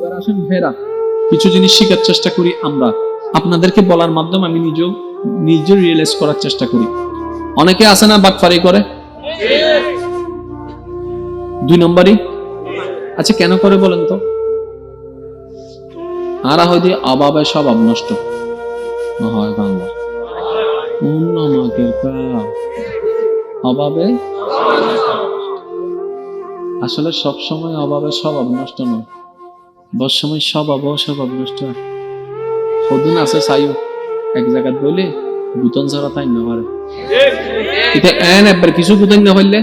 এবার আসেন ভাইরা, কিছু জিনিস শেখার চেষ্টা করি আমরা, আপনাদেরকে বলার মাধ্যমে আমি নিজে রিয়েলাইজ করার চেষ্টা করি। অনেকে আছে না বাটপারি করে, 2 নম্বরই। আচ্ছা কেন করে বলেন তো? আরা হয়তো অভাবে স্বভাব নষ্ট হয় বাংলা, অভাবে আসলে সব সময় অভাবে স্বভাব নষ্ট নয়, বস সময় স্বভাব নষ্ট হয়। সদিন আছে চাইও এক জায়গায় বলে বুতন ছাড়া তাই না পারে, এটা এন একবার কিছু বুতন না হইলে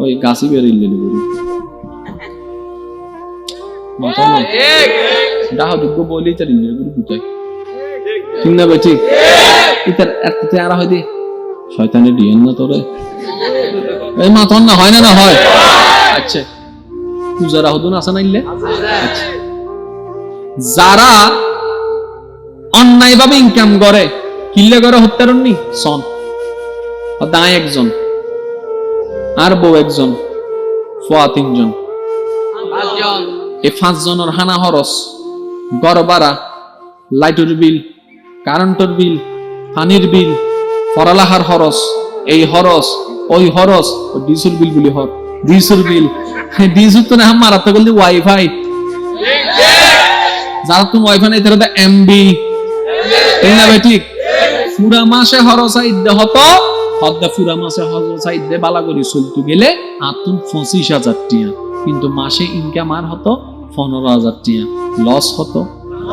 ওই গাছি বেরিয়ে ডাহ যোগ্য বলেই তার বুতাই, ঠিক না ভাই? ঠিক। ইতার এত আরা হয় দি শয়তানের ডিএন না তোরে এই মাতন না হয় না হয়। আচ্ছা পূজারা হদুন আছে না ইল্লে? আচ্ছা যারা অন্যায়ভাবে ইনকাম করে কিল্লে করে হত্যারণনি সন দায় একজন আর বউ একজন, ফোয়া 3 জন, এই 5 জনের হানা খরচ, গড় ভাড়া, লাইটের বিল, কারেন্টের বিল, পানির বিল, পড়ালেখার খরচ, এই খরচ ওই খরচ, ডিজেল বিল গুলি হর ডিজেল বিল, ডিজেল তো না মারাতে বললি ওয়াইফাই, যারা তুমি ওয়াইফাই নাই তারা এমবি, ঠিক না ভাই? ঠিক। পুরা মাসে খরচ আইদে হতো হদ্দা, পুরা মাসে খরচ আইদে বালা করে চলতে গেলে আতুন 25,000 টাকা, কিন্তু মাসে ইনকাম আর হতো 15,000 টাকা, লস হতো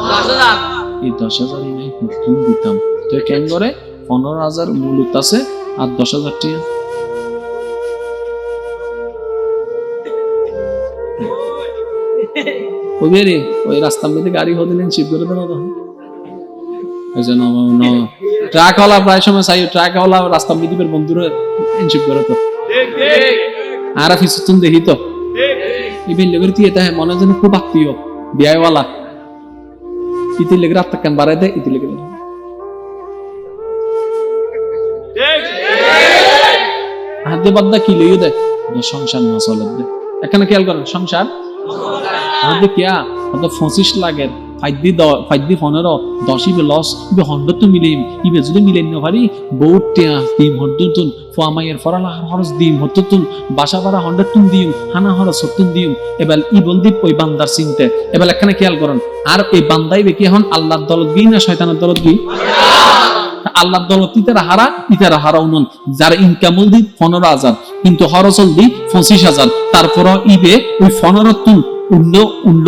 10,000। এই 10,000 নাই হুকুম দিতাম তো কেন করে 15,000 মূলত আছে আর 10,000 টাকা ওই বেরে ওই রাস্তার মধ্যে গাড়ি হদিলেন চিপ করে দেন তখন এই জন্য ট্রাকওয়ালা প্রায় সময় চাই, ট্রাকওয়ালা রাস্তা মিদিবের বন্ধুরা ইনশিপ করে তো আর ফিসুন দেখি তো ইবেন লেগের দিয়ে এটা মনে যেন খুব আত্মীয় বিয়াওয়ালা ইতি লেগে রাত কেন বাড়াই দেয়, ইতি লেগে হাতে বাদ্দা কি লইও দেয় সংসার না চলে দেয়। এখানে খেয়াল করেন সংসার হাতে কিয়া হয়তো 25 লাখের 15 10 ইবে লস ইবে 100 তো মিলেম, ইবে যদি মিলেন না পারি বহুত টিয়া দিম 100 তুন ফামাইয়ের ফরালাহার খরচ দিম 100 তুন, বাসা ভাড়া 100 তুন দিম, হানা খরচ 70 দিম। এবার ই বলদি ওই বান্দার চিনতে। এবার এখানে খেয়াল করেন আর এই বান্দাই বেকি এখন আল্লাহর দলত গি না শয়তানের দলত গি? আল্লাহর দলত ইতারা হারা উনন, যার ইনকাম দি 15,000 কিন্তু খরচ দি 25,000, তারপর ইবে ওই 15 তুন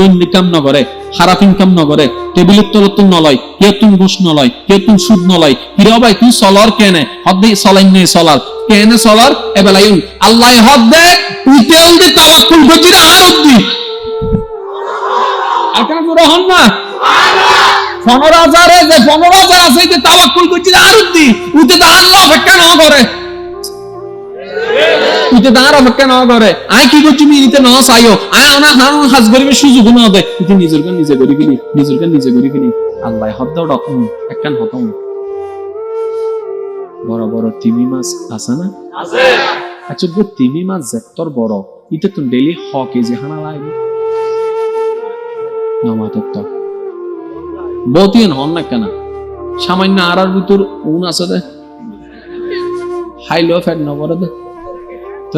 ইনকাম নগরে, খারাপ ইনকাম নগরে, টেবিলের তলত তুন নলয়, কে তুন ঘুষ নলয়, কে তুন সুদ নলয়, কিরে ভাই তুই সলার কেনে হদ্দে সলাই নেই সলার কেনে সলার এবেলাই আল্লাহ হদ্দে উইতে উইতে তাওয়াক্কুল করছি না আর উদ্দি আকাম রহন না 15,000 যে 15,000 আছে যে তাওয়াক্কুল করছি না আর উদ্দি উইতে তো আল্লাহ অপেক্ষা না করে, ইতে দাঁড় অপেক্ষা না করে আই কি করছি মিনিতে না চাইও আই ওনা হান হাজ গরিবের সুযোগ না দে, ইতে নিজের গান নিজে করি কিনি, নিজের গান নিজে করি কিনি। আল্লাহ হদ্দা ডকম একখান হতম বড় বড় তিমি মাছ আছে না? আছে। আচ্ছা গো তিমি মাছ যেতর বড় ইতে তো ডেইলি হ কেজি হানা লাগবে নমাতক তো বতিন হন না কেন সামান্য আড়ার ভিতর উন আছে দে হাই লো ফ্যাট না বড় দে তো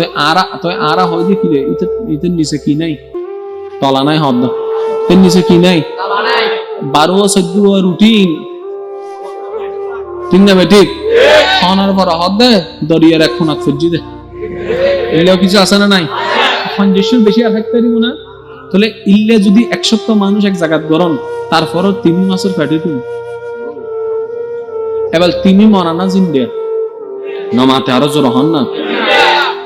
আরা হয় যে কি রে ইতের নিচে কি নাই তলা নাই হদ্দা, এর নিচে কি নাই 12-14 রুটিন, ঠিক না ভাই? ঠিক। খানার পর হদ্দে দরিয়ার এক খুনাত ফজি দে এলেও কিছু আছে না নাই কনজেশন বেশি এফেক্ট করিব না তাহলে ইল্লে যদি 1 সপ্তাহ মানুষ এক জায়গা গরম তারপরও 3 মাসের ফ্যাটে তুমি এবার তুমি মরা না জিন্দে নমাতে আরো জোর হন না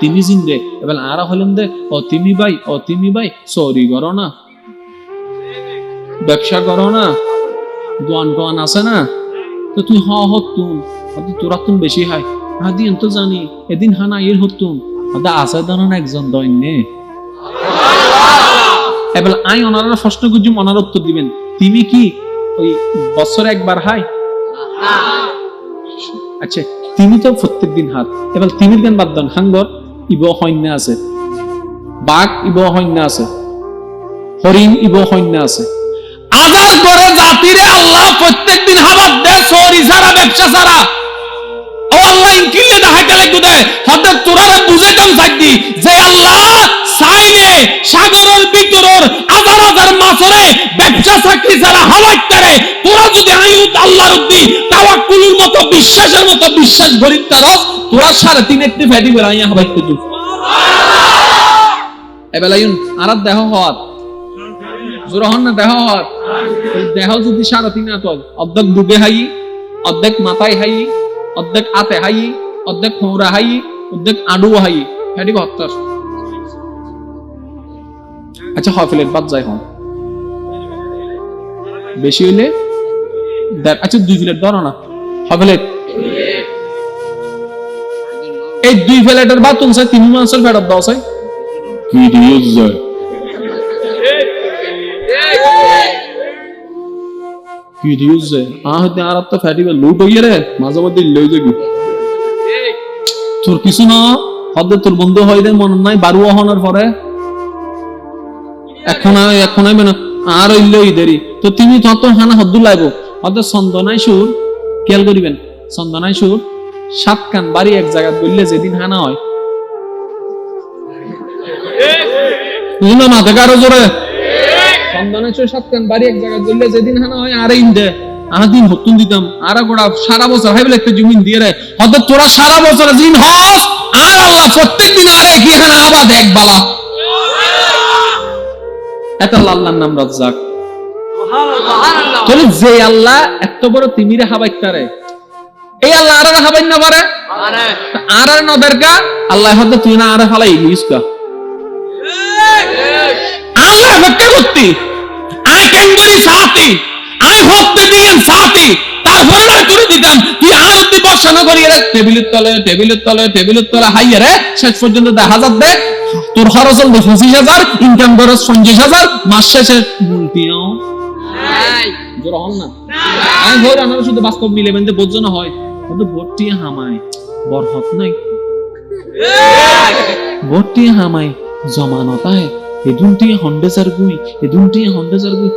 তিনি জিন্দে এবার আরা হলেন দে ও তুমি ভাই সরি করো না, ব্যবসা করো না, দোয়ান আছে না তো তুই হতুন তোরা তুম বেশি হয় দিন তো জানি এদিন হানা ইয়ের হতুন আছে ধরুন একজন দৈন্যে। এবার আই ওনারা প্রশ্ন করছি ওনার উত্তর দিবেন তুমি কি ওই বছরে একবার হাই? আচ্ছা তিনি তো প্রত্যেকদিন হাত, এবার তিমির গান বাদ দেন হাঙ্গর ইব হন্যা আছে, বাঘ ইব হন্যা আছে, হরিণ ইব হন্যা আছে, হাজার করে জাতিরে আল্লাহ প্রত্যেকদিন হাবাত দেয় চোরি ছাড়া ব্যবসা ছাড়া ও আল্লাহ ইনকিলে দেখাইতে লাগবে দে হতে তোরারে বুঝাইতাম থাকবি যে আল্লাহ চাইলে সাগরের ভিতরের হাজার হাজার মাছরে ব্যবসা চাকরি ছাড়া হাওয়াত করে তোরা যদি আইউত আল্লাহর উদ্দি তাওয়াক্কুলের মতো বিশ্বাসের মতো বিশ্বাস গরিব তারস তোরা 3.5 একটি ফ্যাটি বেরাইয়া হাওয়াত করতে এবেলায়ুন আরাত দেহ হওয়াত জোরহন না দেহ হওয়াত দেহ যদি 3.5 আত অর্ধেক বুকে হাই অর্ধেক মাথায় হাই অর্ধেক আতে হাই অর্ধেক খোঁড়া হাই অর্ধেক আডু হাই ফ্যাটি 72 আচ্ছা হাফিলের বাদ যায় হন বেশি হইলে আচ্ছা 2 প্লেট ধরো না হাফিলের এই 2 প্লেটের বাদ তুমি 3 মাসের ফেরত দাও চাই কি দিউজ যায় কি দিউজ যায় হতে আর তো ফ্যাটিবে লুট হইয়ে রে মাঝে মধ্যে লই যাবি তোর কিছু না হদে তোর বন্ধু হয় রে মন নাই বারুয়া হওয়ার পরে এখন আইবে না আর লই দেরি তো তুমি তত হানা হদ্দু লাইবো হদে চন্দনাই সুর খেয়াল করিবেন চন্দনাই সুর 7 কান বাড়ি এক জায়গা বললে যেদিন হানা হয় বুঝলো না দেখা আরো জোরে চন্দনাই সুর 7 কান বাড়ি এক জায়গা বললে যেদিন হানা হয় আর ইন্দে দিন হতুন দিতাম আর গোড়া সারা বছর হাইবেল একটা জমিন দিয়ে রে হয়তো তোরা সারা বছর দিন হস আর আল্লাহ প্রত্যেকদিন আরে কি হানা আবাদ এক বালা এটা আল্লাহর নাম রাজ্জাক সুবহানাল্লাহ তাহলে যে আল্লাহ এত বড় তিমিরে হাবাইতারে এই আল্লাহ আরে হাবাই না পারে আর আর নদেরকা আল্লাহ হয়তো তুই না আরে ফালাই ইসকা আল্লাহ হত্যা করতি আই কেন করি সাথী আই হত্যা দিয়েন সাথী তারপরে না করে দিতাম তুই আর অতি বসানো করি রে টেবিলের তলে হাইয়া রে শেষ পর্যন্ত 10,000 দে তোর খরচ হল 25,000 ইনকাম খরচ 50,000 মাস শেষে মুলটিও জোর হল না আমি ভোর আমার শুধু বাস্তব মিলে বেঁধে বোঝো না হয় কিন্তু ভোটটি হামায় বরহত নাই ভোটটি হামায় জমানতায় এদুনটি হন্ডেজার গুই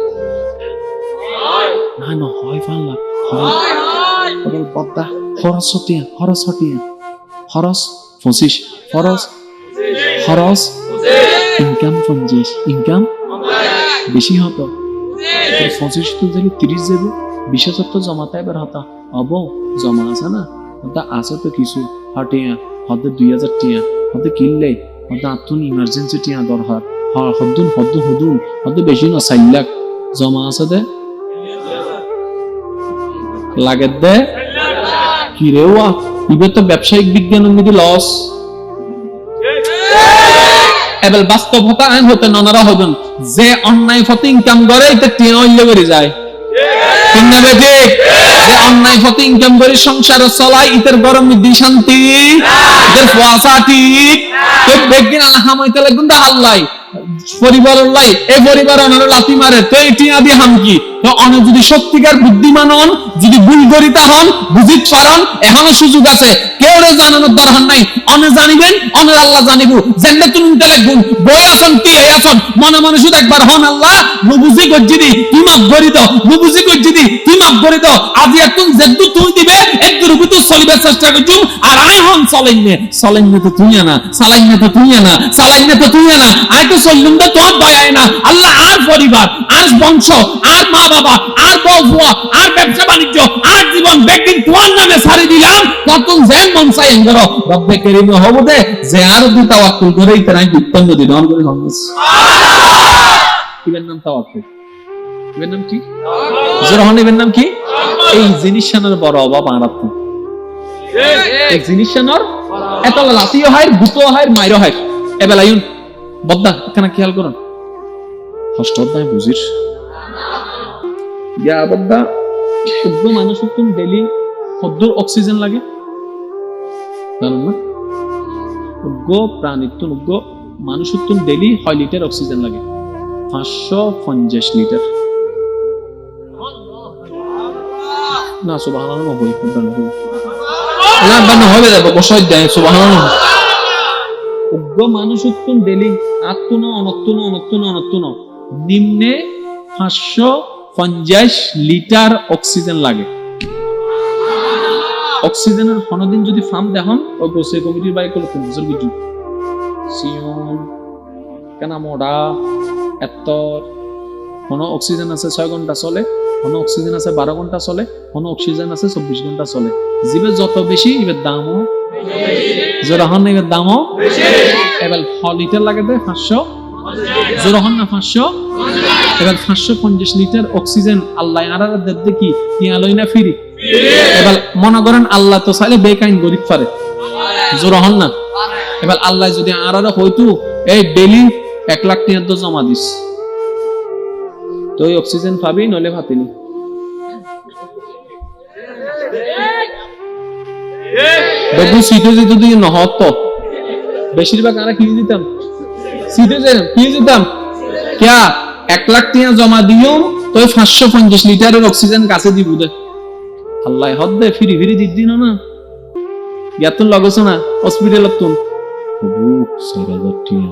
না না হয় পাল্লা হয় পদ্মা খরচ হটিয়া খরচ 25 খরচ ইনকাম 50 ইনকাম বেশি হতো 25 তো যদি 30 যাব 20,000 তো জমাতে এবার হতা অব জমা আছে না ওটা আছে তো কিছু হটিয়া হতে 2,000 টিয়া হতে কিনলে হতে আতুন ইমার্জেন্সি টিয়া দরকার হদ্দুন বেশি না 4 লাখ জমা আছে দে লাগে দে কি রে ওয়া ইবে তো ব্যবসায়িক বিজ্ঞানের মধ্যে লস এবেল বাস্তবতা আইন হতে ননারা হবেন যে অন্যায় পথে ইনকাম করে এটা টিয়া হইলে বেড়ে যায় ঠিক না বেটে যে অন্যায় পথে ইনকাম করে সংসার চলায় ইতের গরম মধ্যে শান্তি ইতের ফুয়াশা ঠিক তো বেগিন আল্লাহ হামাইতে লাগুন দা হাল্লাই পরিবার লাই এই পরিবার অনার লাথি মারে তো এই টিয়া দিয়ে হাম কি তো অনেক যদি সত্যিকার বুদ্ধিমান হন যদি ভুল করিতা হন বুঝিত পারন এখনো সুযোগ আছে কেউ জানানোর দরকার নাই অনে জানিবেন অনের আল্লাহ জানিব জেন্ডে তুমি লাগবেন বই আসন কি আসন মনে মনে শুধু একবার হন আল্লাহ নুবুঝি গজ্জিদি তুই মাফ করি দাও নুবুঝি গজ্জিদি তুই মাফ করি দাও আজ এখন যেদু তুই দিবে একদুর উপর তো চলিবে চেষ্টা করছু আর আই হন চলেননে তো তুই না চালাইনে তো তুই না চালাইনে তো তুই না আই তো চললুম তো তোর দয়ায় না আল্লাহ আর পরিবার আর বংশ আর মা বাবা আর বউ আর ব্যবসা বাণিজ্য আর জীবন ব্যক্তি তোমার নামে ছাড়ি দিলাম তখন যে মন চাই এঙ্গর রব্বে করিম হবো দে যে আর দুই তাওয়াক্কুল করেই তারাই উত্তম দিন অন করে ইবেন নাম তাওয়াক্কুল ইবেন নাম কি জরহন ইবেন নাম কি এই জিনিসটার বড় অভাব আরাত এই জিনিসটার এত লাতিও হয় গুতো হয় মাইরো হয় এবেলায়ুন বদ্দা এখানে খেয়াল করুন কষ্ট অধ্যায় বুঝিস ইয়া বদ্দা শুদ্ধ মানুষ তুমি ডেইলি হদ্দুর অক্সিজেন লাগে জানেন না উগ্র প্রাণিত্ব উগ্র মানুষ তুমি ডেইলি 6 লিটার অক্সিজেন লাগে 550 লিটার না সুবহানাল্লাহ হই না বানা হবে দেখো বসাই দেয় সুবহানাল্লাহ উগ্র মানুষ তুমি ডেইলি আত্মন অনত্তন নিম্নে 50 লিটার অক্সিজেন লাগে। অক্সিজেনের কোনদিন যদি ফার্ম দেখুন ওই গোসে কমিটির বাইক করতে বছর কিছু সিয়ন কেনা মোড়া এত কোন অক্সিজেন আছে 6 ঘন্টা চলে, কোন অক্সিজেন আছে 12 ঘন্টা চলে, কোন অক্সিজেন আছে 24 ঘন্টা চলে। জীবের যত বেশি এবার দামও যখন এবার দামও বেশি। এবার লিটার লাগে দেয় 500, যখন না 500, এবার 550 লিটার অক্সিজেন আল্লাহ আরার দেবে কি লই না ফ্রি। এবার মনে করেন আল্লাহ তো চাইলে বেকাইন গরিব পারে যখন না। এবার আল্লাহ যদি আরারা হয়তো এই ডেইলি 1 লাখ টাকা তো জমা দিস তো ওই অক্সিজেন পাবি, নলে পাবিনি। দেখুন সিটে যেতে দিয়ে নহত তো বেশিরভাগ আমরা কি দিতাম সিটে কি দিতাম ক্যা 1 লাখ টাকা জমা দিও তো 550 লিটারের অক্সিজেন কাছে দিব দে আল্লাহ হদ দে ফ্রি ফ্রি দিন না ইয়াতুন লাগছ না হসপিটালত তুন বুক 6000 টাকা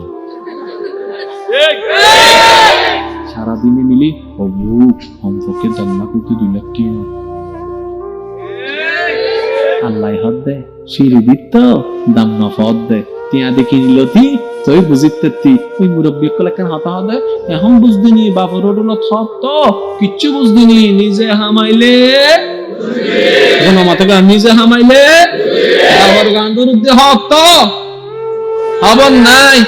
সারাদিনে মিলি বুক অন্তকে জন্মা করতে 2 লাখ টাকা আল্লাহ হদ দে সিঁড়ি দিত দাম নফদ দে তিয়া দেখি নিলতি তুই বুঝিতে ওই মুরব্বী কল কেন হতা হদে এখন বুঝদিনি বাপর রোডল থপ তো কিচ্ছু বুঝদিনি নিজে হামাইলে জনমতে গান নিজে হামাইলে বাবার গান বিরুদ্ধে হক তো হবন নাই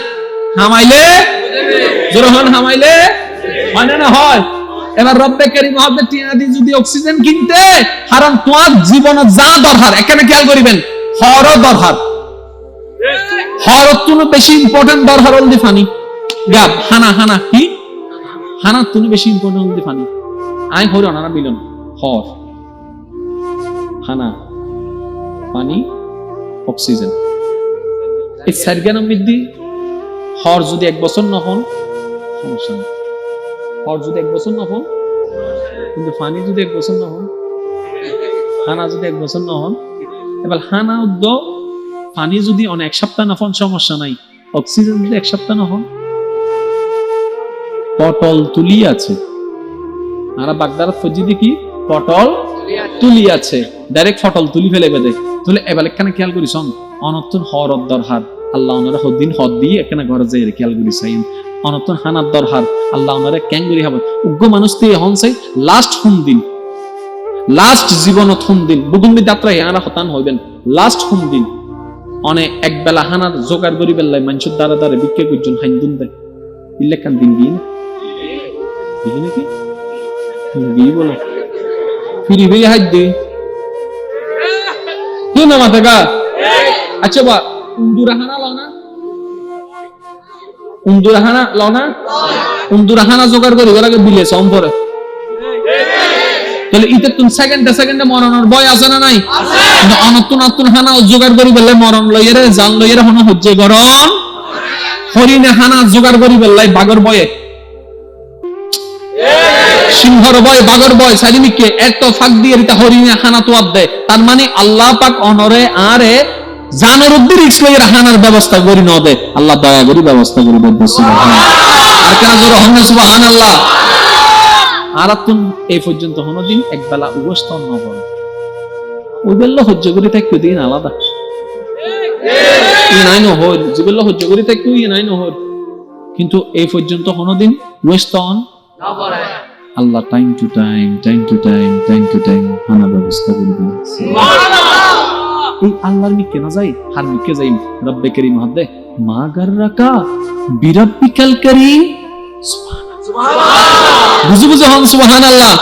হামাইলে জোরহান হামাইলে হয় না হয়। এবার রব্বে কারীম মহব্বত টিয়া দি যদি অক্সিজেন কিনতে হারাম তোমার জীবনে যা দরকার এখানে খেয়াল করিবেন হর দরকার হরত তুমি বেশি ইম্পর্টেন্ট দরকার হল দি ফানি গাব হানা হানা কি হানা তুমি বেশি ইম্পর্টেন্ট হল দি ফানি আই হর না বিলন হর হানা পানি অক্সিজেন এই সারগানের মধ্যে হর যদি 1 বছর না হন সমস্যা নেই। হর যদি 1 বছর না হন কিন্তু পানি যদি 1 বছর না হন হানা যদি 1 বছর না হন এবার হানা উদ্দ পানি যদি অনেক সপ্তাহ না হন সমস্যা নাই। অক্সিজেন যদি 1 সপ্তাহ না হন পটল তুলি আছে আর বাগদার ফজি দেখি পটল তুলি আছে ডাইরেক্ট পটল তুলি ফেলে বেদে তুলে এবার এখানে খেয়াল করিস অনতন হরদ দরহার আল্লাহ ওনারা হদ্দিন হদ দিয়ে এখানে ঘরে যাই খেয়াল করি চাইন অনতন হানার দরহার আল্লাহ ওনারা ক্যাঙ্গুরি হবেন উগ্র মানুষ দিয়ে হন চাই লাস্ট হুম দিন লাস্ট জীবনত হুম দিন বুগুন্দি যাত্রা হারা হতান হইবেন লাস্ট হুম দিন অনেক এক বেলা হানার জোগাড় করি বেলায় মানুষের দ্বারা দ্বারা বিক্রি করছেন হাইন্দুন দেয় ইলেকান দিন দিয়ে না দেখি নাকি দিয়ে বলো ফিরি ফিরি হাত দিই কি না মাথা গা আচ্ছা বা উন্দুরাহানা লওনা জোগাড় করি ওরাকে বিলে সম্পরে তাহলে ইতে তুমি সেকেন্ডে মরণের ভয় আছে না নাই কিন্তু অনতুন হানা জোগাড় করি বললে মরণ লইরে জান লইরে হন হজ্জে গরম হরিণে হানা জোগাড় করি বললে বাগর ভয়ে সিংহর ভয় বাগর ভয় সারিমিকে এত ফাঁক দিয়ে রিতা হরিণে হানা তোয়াব দেয় তার মানে আল্লাহ পাক অনরে আরে জানোর উদ্দির ইসলামের হানার ব্যবস্থা করি ন দে আল্লাহ দয়া করি ব্যবস্থা করি দেন সুবহানাল্লাহ আর কেন জোর হন সুবহানাল্লাহ আর তুন এই পর্যন্ত হনো দিন একবেলা উপস্থন ন করে ওই বেলা হজ্জ করি থাকি দিন আলাদা ই নাই ন হল জিবেলা হজ্জ করি থাকি ই নাই ন হল কিন্তু এই পর্যন্ত হনো দিন ওয়েস্টন না করে আল্লাহ টাইম টু টাইম হানা ব্যবস্থা করে দেন সুবহানাল্লাহ এই আল্লাহর মিকে না যাই হার মিকে যাই রব্বে কারীম হদে মা গাররাকা বিরাব্বিকাল কারীম সুবহানাল্লাহ বুঝু হন সুবহানাল্লাহ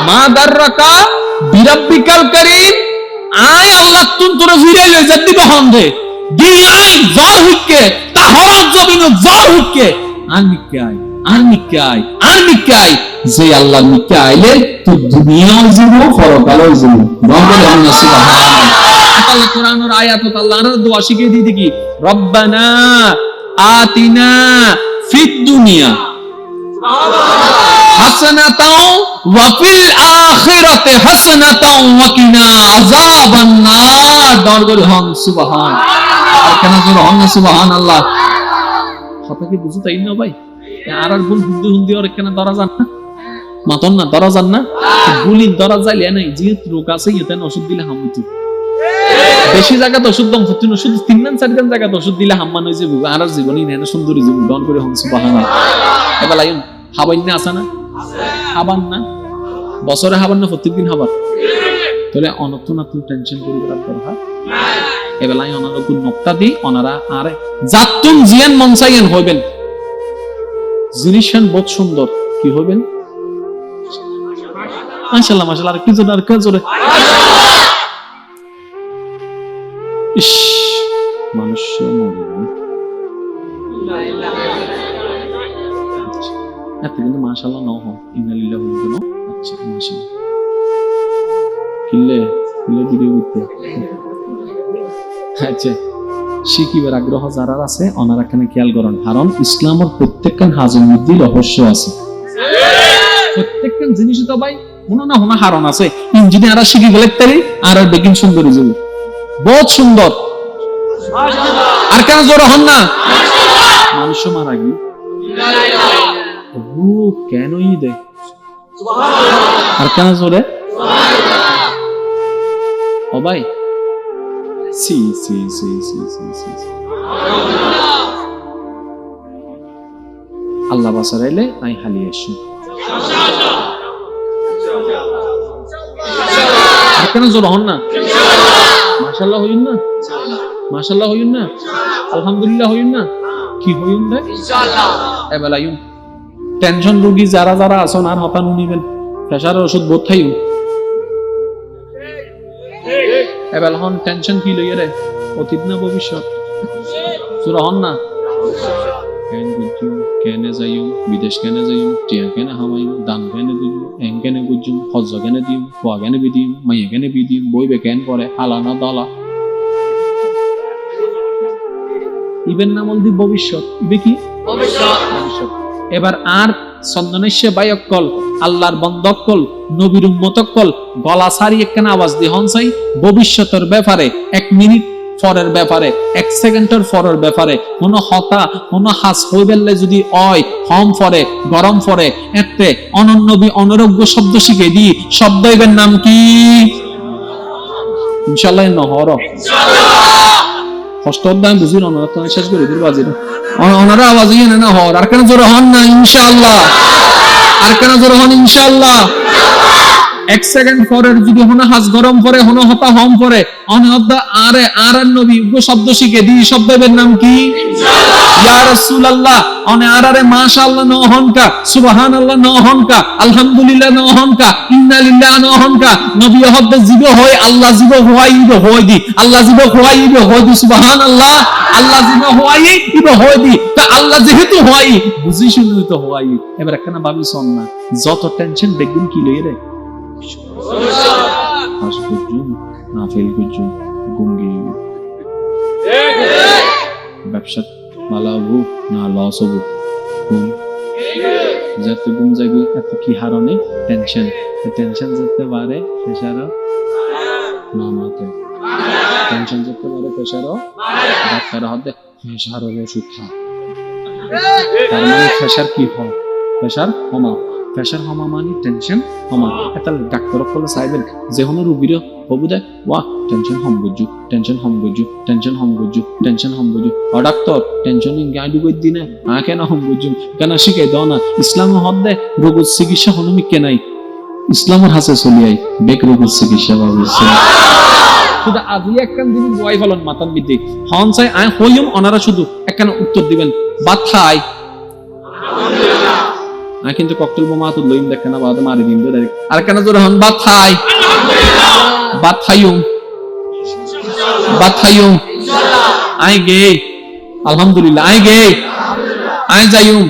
মা গাররাকা বিরাব্বিকাল কারীম আয় আল্লাহ তুন তোরে ফিরে লই যাদি বহন দে দি আই জর হুককে তাহর জমিন জর হুককে আর মিকে আই যে আল্লাহর মিকে আইলে তুই দুনিয়াও জীবো পরকালও জীবো রব্বে আল্লাহ সুবহানাল্লাহ আল্লাহ কোরআনের আয়াত আল্লাহর দোয়া শিখিয়ে দিই দেখি রব্বানা আতিনা ফিদ দুনিয়া হাসানাতাও ওয়া ফিল আখিরাতি হাসানাতাও ওয়া কিনা আযাবান নার দরগর হন সুবহান আর কেন জোর হন সুবহানাল্লাহ কথা কি বুঝু তাই না ভাই আর গুণ হুন্দি ওর কেন ধরা জান না মাতন না ধরা যান না, গুলি ধরা যাইলে নাই যে রোগ আছে ইতেন ওষুধ দিলে হামুতু বেশি জায়গাতে ওষুধ দম ফুতুন ওষুধ 3-4 জায়গাতে ওষুধ দিলে হাম্মান হয়ে যাবো আর জীবনই নেন সুন্দরী জীবন ডন করে হম সুবহানাল্লাহ। এবার লাইন হাবাইন না আছে না, হাবান না বছরে হাবান না প্রত্যেকদিন হাবার, তাহলে অনর্থ না তুমি টেনশন করি বরাবর হয়। এবার লাইন ওনারা কোন নকটা দি ওনারা আরে জাতুন জিয়ান মনসাইয়ান হইবেন জিনিসেন বহুত সুন্দর কি হইবেন মাশাআল্লাহ মাশাআল্লাহ আর কি জোরে আর কাজ জোরে ইস মানুষ মরে এত কিন্তু মাশাআল্লাহ ন হয় ইন্নালিল্লাহি ওয়া ইন্না ইলাইহি রাজিউন। আচ্ছা মাশাআল্লাহ কিল্লে কিল্লে ভিডিও করতে আচ্ছা শিখিবার আগ্রহ যারা আছে ওনারা এখানে খেয়াল করেন, কারণ ইসলামের প্রত্যেকখান হাজের মধ্যে রহস্য আছে, প্রত্যেকখান জিনিস তো ভাই মনে না হোনা হারণ আছে। ইঞ্জিনিয়াররা শিখে গেলে তারি আর বেগিন সুন্দরী যাবে বহুত সুন্দর আর কেন জোর হন না মানুষ মারা গিয়ে কেনই দে আর কেন জোরে ও ভাই সি সি সি সি সি সি আল্লাহ বাসারাইলে আই হালি আসি আর কেন জোর হন না মাশাআল্লাহ হইন না মাশাআল্লাহ হইন না আলহামদুলিল্লাহ হইন না কি হইন না ইনশাআল্লাহ এবেলা ইউন টেনশন রোগী যারা যারা আছেন আর হতান নিবেন প্রেসারের ওষুধ বোধ খাইও এবেলা হন টেনশন কি লইয়া রে অতীত না ভবিষ্যৎ জোর হন না কেন গুজুম কেনে যাইও বিদেশ কেনে যাইও টিয়া কেনে হামাইও দান কেনে দিও এং কেনে গুজুম হজ কেনে দিও খোয়া কেনে বিদিম মাইয়া কেনে বিদিম বইবে কেন পরে হালানা দলা ইবেন নামল দি ভবিষ্যৎ ইবে কি ভবিষ্যৎ। এবার আর সন্দনেশে বায়কল আল্লাহর বন্দকল নবীর উম্মতকল গলা সারি একখানা আওয়াজ দি হন চাই ভবিষ্যতের ব্যাপারে 1 মিনিট ফরের ব্যাপারে 1 সেকেন্ডের ফরের ব্যাপারে কোন হতা কোন হাস হইবেলে যদি অয় হম ফরে গরম ফরে এতে অনন্নবী অনরোগ্য শব্দ শিখে দি শব্দ ইবেন নাম কি ইনশাআল্লাহ নহর কষ্ট অধ্যায় বুঝিন ওনারা তো শেষ করে দিল বাজির ওনারা আওয়াজ ইয়ে না হর আর কেন জোরে হন না ইনশাআল্লাহ আর কেন জোরে হন ইনশাআল্লাহ 1 সেকেন্ড পরের যদি হন হাস গরম পরে হন হতা হম পরে অনহদ্দা আরে আর নবী গো শব্দ শিখে দি শব্দের নাম কি ইনশাআল্লাহ ইয়া রাসূলুল্লাহ অনে আরে মাশাআল্লাহ ন হনকা সুবহানাল্লাহ ন হনকা আলহামদুলিল্লাহ ন হনকা ইন্না লিল্লাহি ন হনকা নবী হদ্দ জীব হয় আল্লাহ জীব হওয়াইবে হয় দি আল্লাহ জীব হওয়াইবে হয় দি সুবহানাল্লাহ আল্লাহ জীব হওয়াইবে হয় দি তা আল্লাহ যেহেতু হয় বুঝি শুনি তো হওয়াই এবার একখানা ভাবি শোন না যত টেনশন দেখবেন কি লইয়ে রে হাস গুজুম না ফেল গুজুম গুঙ্গি ব্যবসা মালাবু না লস হবো ঘুম যাতে ঘুম যাবে এত কি হারণে টেনশন টেনশন যেতে পারে প্রেশারও নামাতে টেনশন যেতে পারে প্রেশারও ডাক্তার হতে প্রেশারের ওষুধ খা তার মানে প্রেশার কি হয় প্রেশার কমা প্রেশার কমা মানে টেনশন কমা এটা ডাক্তার বলে চাইবেন যে কোনো রোগীর হবু দেয় ওয়া টেনশন হম বুঝু টেনশন হম বুঝু টেনশন হম বুঝু টেনশন হম বুঝু ও ডাক্তার টেনশন গাইডু কই দিনে কেন হম বুঝু কেন শিখাই দাও না ইসলামের হদ্দে রোগ চিকিৎসা হনুমি কেনাই ইসলামের হাসে চলি আই বেক রোগ চিকিৎসা ভাবছে শুধু আজি একখান দিন বয় ফলন মাতান বিদ্যে হন চাই আই হইম ওনারা শুধু একখান উত্তর দিবেন বাদ খাই আই কিন্তু ককটেল বোমা তো লইম দেখেন না বাদ মারি দিন ডাইরেক্ট আর কেন জোরে হন বাদ খাই বাদ খাইম বাদ খাইম ইনশাআল্লাহ আই গে আলহামদুলিল্লাহ আই গে আই যাইম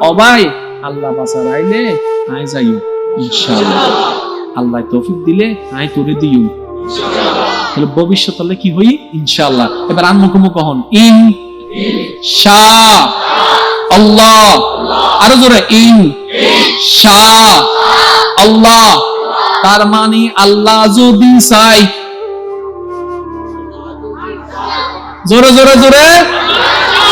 ও ভাই আল্লাহ বাসারাইলে আই যাইম ইনশাআল্লাহ আল্লাহ তৌফিক দিলে আই তোরে দিইম তাহলে ভবিষ্যৎ হলে কি হই ইনশাআল্লাহ এবার আনমুখমুখ হন ইনশা আল্লাহ আরো জোরে ইনশা আল্লাহ তার মানে আল্লাহ যদি চাই জোরে জোরে জোরে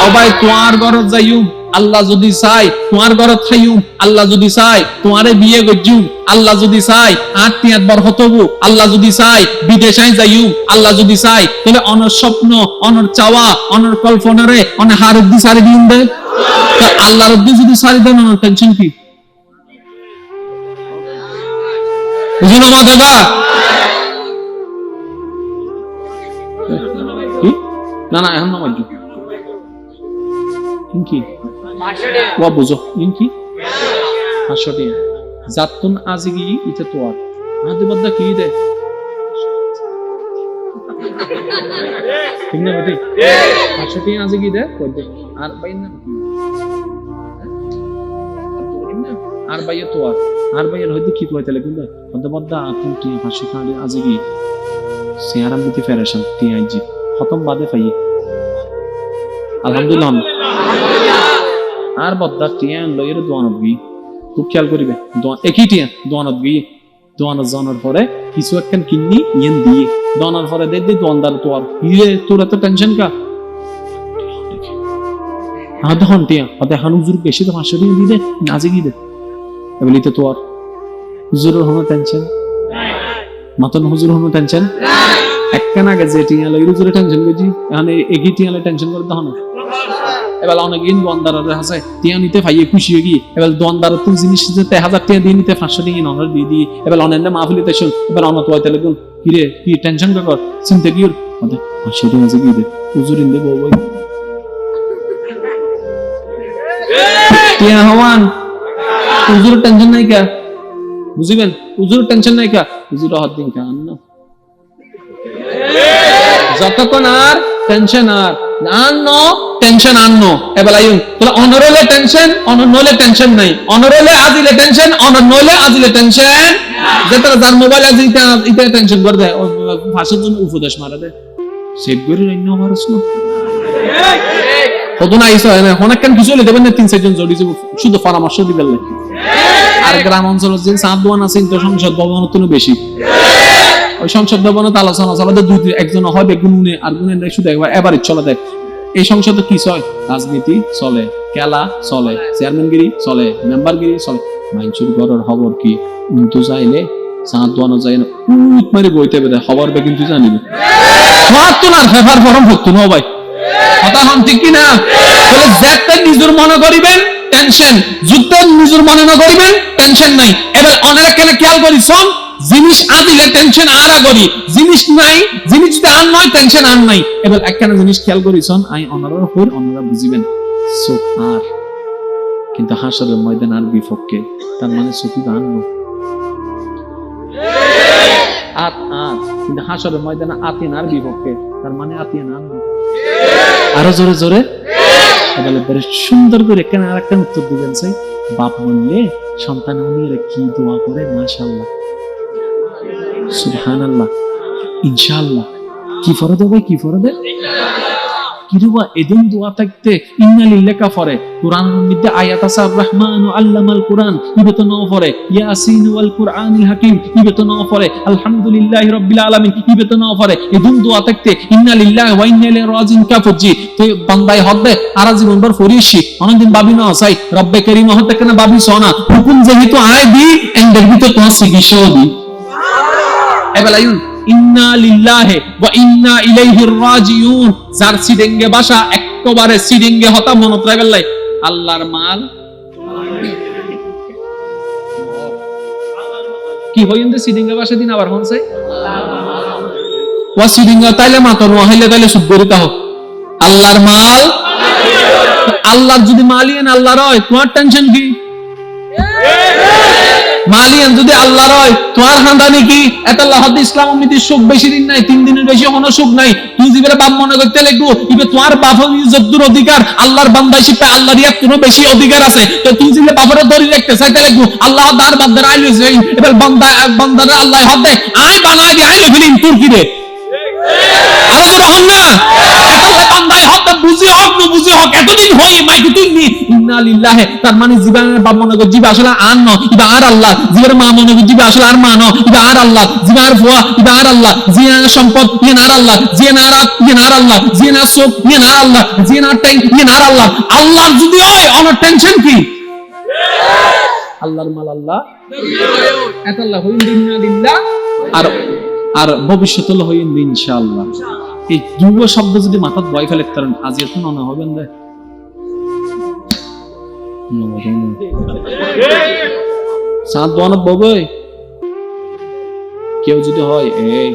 ও ভাই তোমার ঘর যাইও আল্লাহ যদি চাই তোমার ঘরে থাইম, আল্লাহ যদি চাই তোমারে বিয়ে গজ্জুম, আল্লাহ যদি চাই আত্মীয়াত বরকত হবো, আল্লাহ যদি চাই বিদেশে যাইম, আল্লাহ যদি চাই তাহলে অনর স্বপ্ন, অনর চাওয়া, অনর কল্পনারে অনেক হারুদ্দি সারি দিন দেয়। আল্লাহর অব্দি যদি সারি দেন অনর টেনশন কি? বুঝুন মা দাদা কি? না না এখন নামাজ কি ওয়া বুঝো কি 500 টাকা জাতুন আজিগি ইতে তো আর আদি বদ্দা কি দে ঠিক না বেটি 500 টাকা আজিগি দে কই দে আর বাইন না আর বাইয়ে তো আর বাইয়ের হইতে কি কইতে লাগে কিন্তু বদ্দা বদ্দা আপনি কি 500 টাকা আজিগি সিয়ারাম দিতে ফেরেশন টিআইজি খতম বাদে পাই আলহামদুলিল্লাহ আর বদ্দা টিয়ান লইয়ের দোয়ানত গি খুব খেয়াল করিবে একই টিয়ান দোয়ানত গি দোয়ানত জানার পরে কিছু একখান কিন্নি ইয়েন দিয়ে দোয়ানোর পরে দে দোয়ানদার তোর ইয়ে তোর এত টেনশন কা হ্যাঁ তখন টিয়া এখন হুজুর বেশি তো 500 টাকা দিয়ে দে নাজে গিয়ে দে বলিতে তোর হুজুরের হনো টেনশন মাতন হুজুর হনো টেনশন একখান আগে যে টিয়া লই হুজুরের টেনশন গজি এখন একই টিয়া লই টেনশন করে দাও না এবার অনেক ইন দোয়ানদারের আছে টিয়া নিতে ভাইয়ে খুশি হয়ে গিয়ে এবার দোয়ানদারের তো জিনিস দিতে 1000 টাকা দিয়ে নিতে 500 টাকা নরমাল দিয়ে দিই এবার অনেক মাহফিলিতে শুন এবার অনত হইতে লাগুন কি রে কি টেনশন কর চিন্তা কি ওদের 500 টাকা আছে কি দে হুজুর ইন দে বই টিয়া হওয়ান হুজুর টেনশন নাই কা বুঝিবেন হুজুর টেনশন নাই কা হুজুর হাত দিন কান না যতক্ষণ আর টেনশন আর আনো টেনশন আনো এবার আইন তাহলে অনরলে টেনশন অনর নলে টেনশন নাই অনরলে আজিলে টেনশন অনর নলে আজিলে টেনশন যেটা যার মোবাইল আছে এটা টেনশন করে দেয় ভাষার জন্য উপদেশ মারা দেয় সেভ করে রাইন আমারস না কত না আইসা না অনেক কান কিছু দেবেন না 3-4 জন জড়ি যাব শুধু পরামর্শ দিবেন না আর গ্রাম অঞ্চলের যে সাত দোয়ান আছে তো সংসদ ভবনের তুলনায় বেশি ওই সংসদ ভবনে আলোচনা চলে দুই একজন হয় বেগুনে আর গুণের শুধু একবার এবারে চলে দেয় এই সংসদে কি চলে রাজনীতি চলে খেলা চলে চেয়ারম্যানগিরি চলে মেম্বারগিরি চলে মাইনসুর ঘরের খবর কি উন্তু চাইলে সাত দোয়ানো যায় না উত মারে বইতে বেদে খবর বে কিন্তু জানি না সব তো না ফেভার ফরম হতো না ভাই কথা হন ঠিক কি না বলে যেতে নিজের মনে করিবেন টেনশন যুদ্ধ নিজের মনে না করিবেন টেনশন নাই এবার অনেক কেন খেয়াল করিস জিনিস আদিলে টেনশন আরা করি জিনিস নাই জিনিস যদি আর নয় টেনশন আর নাই এবার একখানা জিনিস খেয়াল করিছন আই অনারা হই অনারা বুঝিবেন সুখ আর কিন্তু হাসরের ময়দান আর বিপক্ষে তার মানে সুখী গান আর কিন্তু হাসরের ময়দান আতিন আর বিপক্ষে তার মানে আতিন আর আরো জোরে জোরে এবারে সুন্দর করে কেন আর একটা উত্তর দিবেন চাই বাপ বললে সন্তান উনিরা কি দোয়া করে মাশাআল্লাহ সুবহানাল্লাহ ইনশাআল্লাহ কি ফরজ হবে কি ফরজ কিরুবা এদিন দোয়া থাকতে ইন্না লিল্লাহি কাফারে কোরআনের মধ্যে আয়াত আছে আর রহমানু আল্লামাল কোরআন ইবেত নাও পড়ে ইয়াসিন ওয়াল কোরআনিল হাকিম ইবেত নাও পড়ে আলহামদুলিল্লাহি রাব্বিল আলামিন ইবেত নাও পড়ে এদিন দোয়া থাকতে ইন্না লিল্লাহি ওয়া ইন্না ইলাইহি রাজিউন কাফজি তো বান্দাই হবে আর জীবন ভর ফরিশি অনেকদিন ভাবি না চাই রব্বে কারীম হতে কেন ভাবি সোনা হুকুম যেহেতু আয় দি এন্ডের ভিতর তো চিকিৎসা দি এবার আইন ইন্না লিল্লাহি ওয়া ইন্না ইলাইহি রাজিউন যার সিডেঙ্গে ভাষা একবারে সিডেঙ্গে হতা মনত রাখবেন লাই আল্লাহর মাল কি হইন্দে সিডেঙ্গে ভাষা দিন আবার হনছে ওয়া সিডেঙ্গে তাইলে মাতন হইলে তাইলে সুবরিত হোক আল্লাহর মাল আল্লাহর যদি মালিয়ান আল্লাহর হয় তোমার টেনশন কি মালিয়ান যদি আল্লাহর হয় তোমার খানদানি কি এত লাহাদ ইসলাম উম্মতি সুখ বেশি দিন নাই 3 দিনের বেশি কোনো সুখ নাই তুই জিবের বাপ মনে করতে লাগবো ইবে তোমার বাপের ইজ্জতের অধিকার আল্লাহর বান্দা হিসেবে আল্লাহর ইয়া কোনো বেশি অধিকার আছে তো তুই জিবে বাপের ধরে রাখতে চাইতে লাগবো আল্লাহ তার বান্দার আইলো যাই এবার বান্দার আল্লাহ হবে আই বানাই দি আইলো ফিলিং তুর্কি রে আল্লাহ রহম না এটা বান্দাই হবে বুঝি হোক না বুঝি হোক এতদিন হই মাইকে তুলনি ইন্না লিল্লাহি তার মানে জীবনের বাপ মনে করে জীব আসলে আর ন ইবা আর আল্লাহ জীবনের মা মনে করে জীব আসলে আর মা ন ইবা আর আল্লাহ জীবনের ফুয়া ইবা আর আল্লাহ জিয়ার সম্পদ ইয়ে আর আল্লাহ জিয়ার রাত ইয়ে আর আল্লাহ জিয়ার চোখ ইয়ে আর আল্লাহ জিয়ার ট্যাঙ্ক ইয়ে আর আল্লাহ আল্লাহ যদি হয় আমার টেনশন কি আল্লাহর মাল আল্লাহ এত আল্লাহ হইন ইন্না লিল্লাহ আর আর ভবিষ্যৎ হলো হইন ইনশাআল্লাহ এই দুটো শব্দ যদি মাথায় বয় ফেলে কারণ আজ এত না হবেন না সাত বনব বই কেউ যদি হয় এই